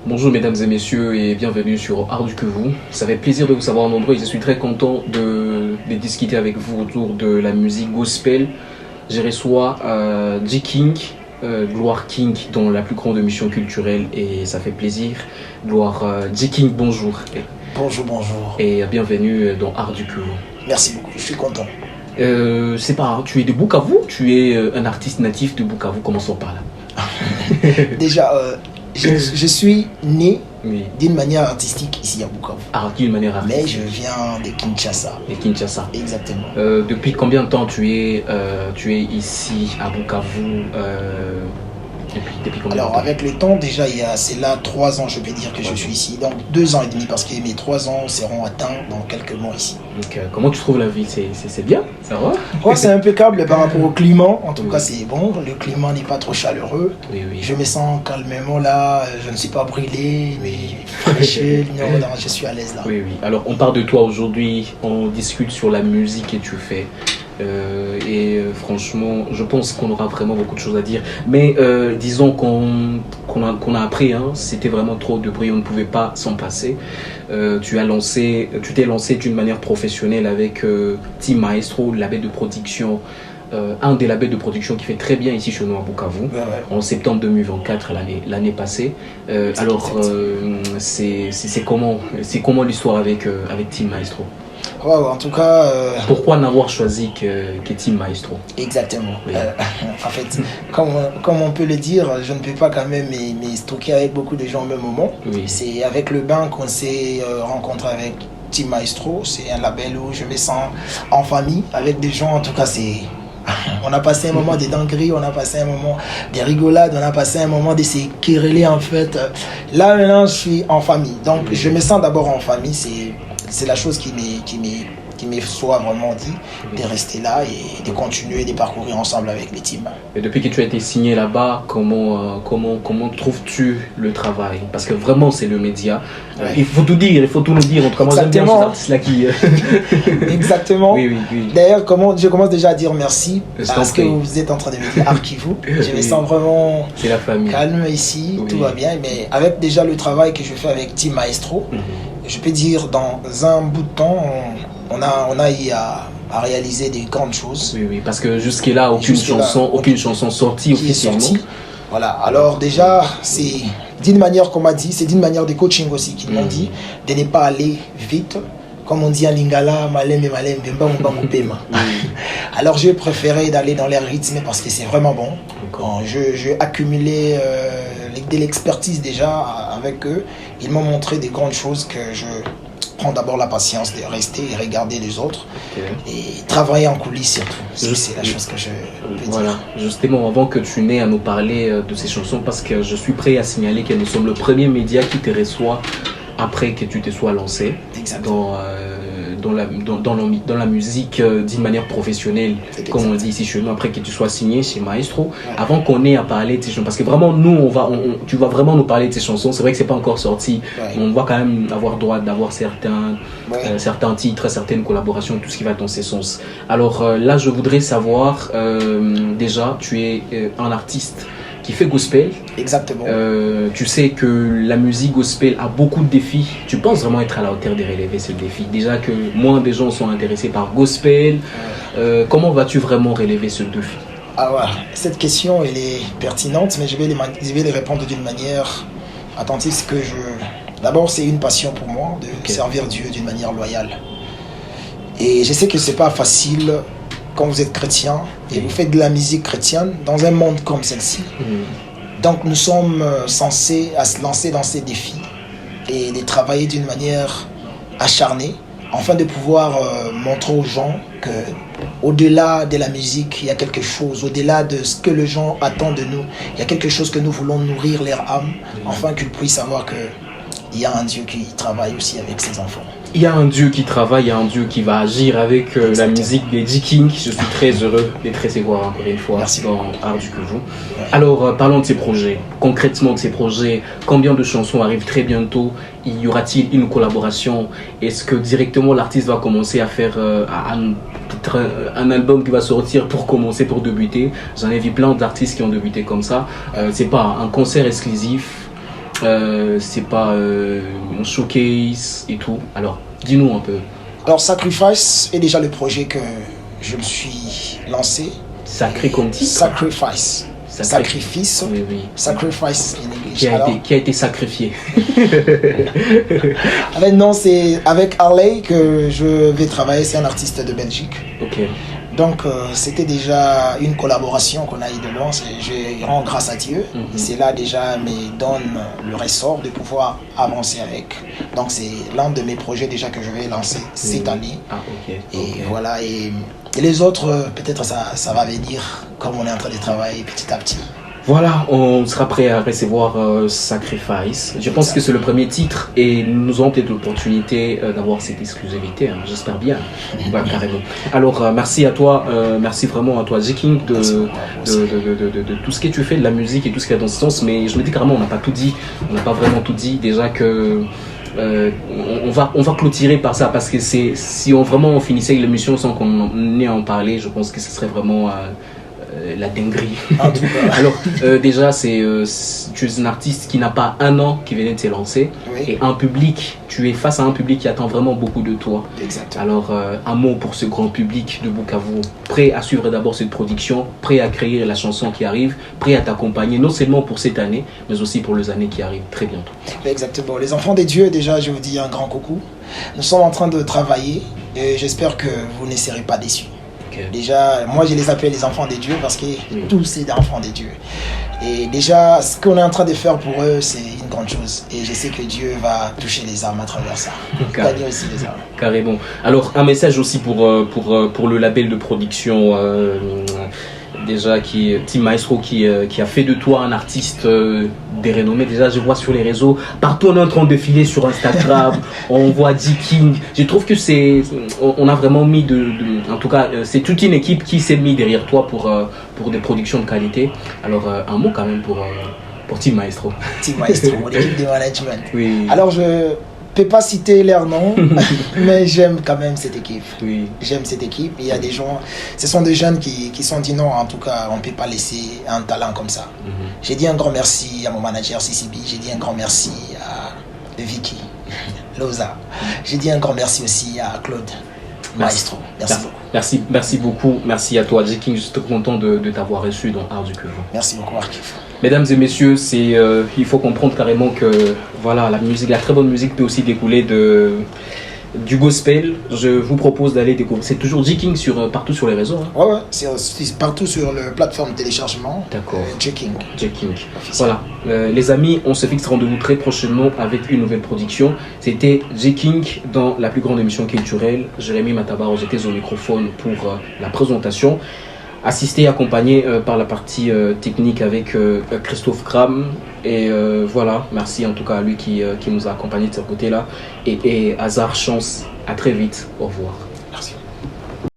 Bonjour mesdames et messieurs et bienvenue sur Art du que vous. Ça fait plaisir de vous savoir nombreux et je suis très content de discuter avec vous autour de la musique gospel. J'ai reçois J-King, Gloire King dans la plus grande émission culturelle et ça fait plaisir. Gloire J-King, bonjour. Bonjour, bonjour. Et bienvenue dans Art du que vous. Merci beaucoup, je suis content. C'est pas, tu es de Bukavu, tu es un artiste natif de Bukavu, commençons par là. Déjà, je suis né Oui. d'une manière artistique ici à Bukavu. D'une manière Mais artistique. je viens de Kinshasa. Et Kinshasa. Exactement. Depuis combien de temps tu es ici à Bukavu depuis combien de Alors, temps? avec le temps, déjà, c'est là 3 ans, je peux dire que je suis ici. Donc, 2 ans et demi, parce que mes 3 ans seront atteints dans quelques mois ici. Donc, comment tu trouves la vie? C'est bien? Ça va? Ouais, c'est impeccable par rapport au climat. En tout Oui. cas, c'est bon. Le climat n'est pas trop chaleureux. Oui, oui. Je me sens calmement là. Je ne suis pas brûlé. Oui. Fraîcheur, non, je suis à l'aise là. Oui, oui. Alors, on parle de toi aujourd'hui, on discute sur la musique que tu fais. Franchement, je pense qu'on aura vraiment beaucoup de choses à dire. Mais disons qu'on a appris, hein, c'était vraiment trop de bruit, on ne pouvait pas s'en passer. Tu t'es lancé d'une manière professionnelle avec Team Maestro, label de production. Un des labels de production qui fait très bien ici chez nous à Bukavu, Ouais. en septembre 2024, l'année passée. Alors, c'est comment l'histoire avec Team Maestro? Ouais, en tout cas, Pourquoi n'avoir choisi que Team Maestro? exactement. Oui. En fait, comme on peut le dire, je ne peux pas quand même me stocker avec beaucoup de gens au même moment. Oui. C'est avec le bain qu'on s'est rencontré avec Team Maestro. C'est un label où je me sens en famille avec des gens. En tout cas, on a passé un moment de dinguerie, on a passé un moment de rigolade, on a passé un moment de se quereller en fait. Là maintenant, je suis en famille. Donc, je me sens d'abord en famille. C'est la chose qui m'est soit vraiment dit de rester là et de continuer de parcourir ensemble avec les teams. Et depuis que tu as été signé là-bas, comment trouves-tu le travail? Parce que vraiment, c'est le média. Ouais. Il faut tout dire, il faut tout nous dire. En tout cas, moi, j'aime bien ces Exactement. artistes-là qui... Exactement. Oui, oui, oui. D'ailleurs, je commence déjà à dire merci Je t'en parce que prie. vous êtes en train de me dire archivez-vous. Je me Oui. sens vraiment C'est la famille. calme ici, Oui. tout va bien. Mais avec déjà le travail que je fais avec Team Maestro, Mhm. je peux dire dans un bout de temps, on a eu à réaliser des grandes choses. Oui, oui, parce que jusque-là, aucune Jusque-là, chanson sortie qui est officiellement. sorti. Voilà, alors déjà, c'est d'une manière qu'on m'a dit, c'est d'une manière de coaching aussi qu'ils m'ont dit, de ne pas aller vite. Comme on dit en lingala, malem, bemba, mbangu, pema. Alors j'ai préféré d'aller dans les rythmes parce que c'est vraiment bon. D'accord. J'ai accumulé de l'expertise déjà avec eux. Ils m'ont montré des grandes choses que je prends d'abord la patience de rester et regarder les autres Ok. et travailler en coulisses surtout. Je- C'est la chose que je peux Voilà, dire. justement, avant que tu n'aies à nous parler de ces chansons, parce que je suis prêt à signaler que nous sommes le premier média qui te reçoit après que tu te sois lancé Exactement. dans la musique d'une manière professionnelle, C'est comme on exact. dit ici chez nous, après que tu sois signé chez Maestro, Ouais. avant qu'on ait à parler de tes chansons, parce que vraiment, nous, tu vas vraiment nous parler de tes chansons, c'est vrai que c'est pas encore sorti, Ouais. mais on va quand même avoir droit d'avoir certains titres, certaines collaborations, tout ce qui va dans ces sens. Alors là, je voudrais savoir, déjà, tu es un artiste qui fait gospel. Exactement. Tu sais que la musique gospel a beaucoup de défis. Tu penses vraiment être à la hauteur de relever ce défi? Déjà que moins de gens sont intéressés par gospel. Comment vas-tu vraiment relever ce défi? Ah ouais, cette question elle est pertinente, mais je vais les répondre d'une manière attentive. D'abord, c'est une passion pour moi de Ok. servir Dieu d'une manière loyale. Et je sais que c'est pas facile quand vous êtes chrétien et vous faites de la musique chrétienne dans un monde comme celle-ci. Donc nous sommes censés à se lancer dans ces défis et de travailler d'une manière acharnée afin de pouvoir montrer aux gens que au-delà de la musique, il y a quelque chose, au-delà de ce que les gens attendent de nous, il y a quelque chose que nous voulons nourrir leur âme, afin qu'ils puissent savoir qu'il y a un Dieu qui travaille aussi avec ses enfants. Il y a un Dieu qui travaille, il y a un Dieu qui va agir avec la Exactement. musique des J-King. Je suis très heureux de te recevoir encore une fois Merci. dans Art du que vous. Alors, parlons de ces projets. Concrètement de ces projets, combien de chansons arrivent très bientôt? Y aura-t-il une collaboration? Est-ce que directement l'artiste va commencer à faire un album qui va sortir pour commencer, pour débuter? J'en ai vu plein d'artistes qui ont débuté comme ça. C'est pas un concert exclusif. c'est pas un showcase et tout. Alors, dis-nous un peu. Alors, Sacrifice est déjà le projet que je me suis lancé. Sacré comme titre. Sacrifice. Sacrifice. Oui, oui. Sacrifice in English. Qui a été sacrifié. Non, c'est avec Harley que je vais travailler. C'est un artiste de Belgique. Ok. Donc, c'était déjà une collaboration qu'on a eu de loin. Je rends grâce à Dieu. C'est là déjà me donne le ressort de pouvoir avancer avec. Donc, c'est l'un de mes projets déjà que je vais lancer cette année. Ah, ok. Et voilà. Et les autres, peut-être ça va venir comme on est en train de travailler petit à petit. Voilà, on sera prêt à recevoir Sacrifice. Je pense que c'est le premier titre et nous aurons peut-être l'opportunité d'avoir cette exclusivité, hein, j'espère bien. Ouais, carrément. Alors, merci à toi, merci vraiment à toi, J-King, de tout ce que tu fais, de la musique et tout ce qu'il y a dans ce sens. Mais je me dis carrément, on n'a pas tout dit, on n'a pas vraiment tout dit. Déjà que on va clôturer par ça parce que si on finissait l'émission sans qu'on ait à en parler, je pense que ce serait vraiment la dinguerie. En tout cas. Alors déjà tu es un artiste qui n'a pas un an qui venait de se lancer, Oui. et tu es face à un public qui attend vraiment beaucoup de toi. Exactement. Alors un mot pour ce grand public de Bukavu, prêt à suivre d'abord cette production, prêt à créer la chanson qui arrive, prêt à t'accompagner non seulement pour cette année mais aussi pour les années qui arrivent très bientôt. Exactement. Les enfants des dieux, déjà je vous dis un grand coucou. Nous sommes en train de travailler et j'espère que vous ne serez pas déçus. Okay. Déjà, moi je les appelle les enfants des dieux parce que tous c'est des enfants des dieux. Et déjà, ce qu'on est en train de faire pour eux, c'est une grande chose. Et je sais que Dieu va toucher les âmes à travers ça. Gagner aussi les âmes. Carrément. Alors, un message aussi pour le label de production, déjà, Team Maestro, qui a fait de toi un artiste des renommées. Déjà, je vois sur les réseaux, partout on est en train de filer sur Instagram, on voit J-King. Je trouve que on a vraiment mis en tout cas, c'est toute une équipe qui s'est mis derrière toi pour des productions de qualité. Alors, un mot quand même pour Team Maestro. Team Maestro, l'équipe de management. Oui. Alors, je peux pas citer leur nom, mais j'aime quand même cette équipe. Oui. J'aime cette équipe. Il y a des gens, ce sont des jeunes qui sont dit non, en tout cas, on ne peut pas laisser un talent comme ça. J'ai dit un grand merci à mon manager CCB, j'ai dit un grand merci à Vicky, Loza. J'ai dit un grand merci aussi à Claude Maestro. Merci beaucoup. Merci beaucoup. Merci à toi, J-King. Je suis très content de t'avoir reçu dans Art du Cuveau. Merci beaucoup, Arkif. Mesdames et messieurs, il faut comprendre carrément que voilà, la très bonne musique peut aussi découler du gospel. Je vous propose d'aller découvrir. C'est toujours J-King partout sur les réseaux. Hein. Ouais, c'est partout sur la plateforme de téléchargement. D'accord. J-King. Voilà. Les amis, on se fixe rendez-vous très prochainement avec une nouvelle production. C'était J-King dans la plus grande émission culturelle. Jérémy Matabar, j'étais au microphone pour la présentation. Assisté, accompagné par la partie technique avec Christophe Kram. Et voilà, merci en tout cas à lui qui nous a accompagnés de ce côté-là. Et hasard, chance, à très vite, au revoir.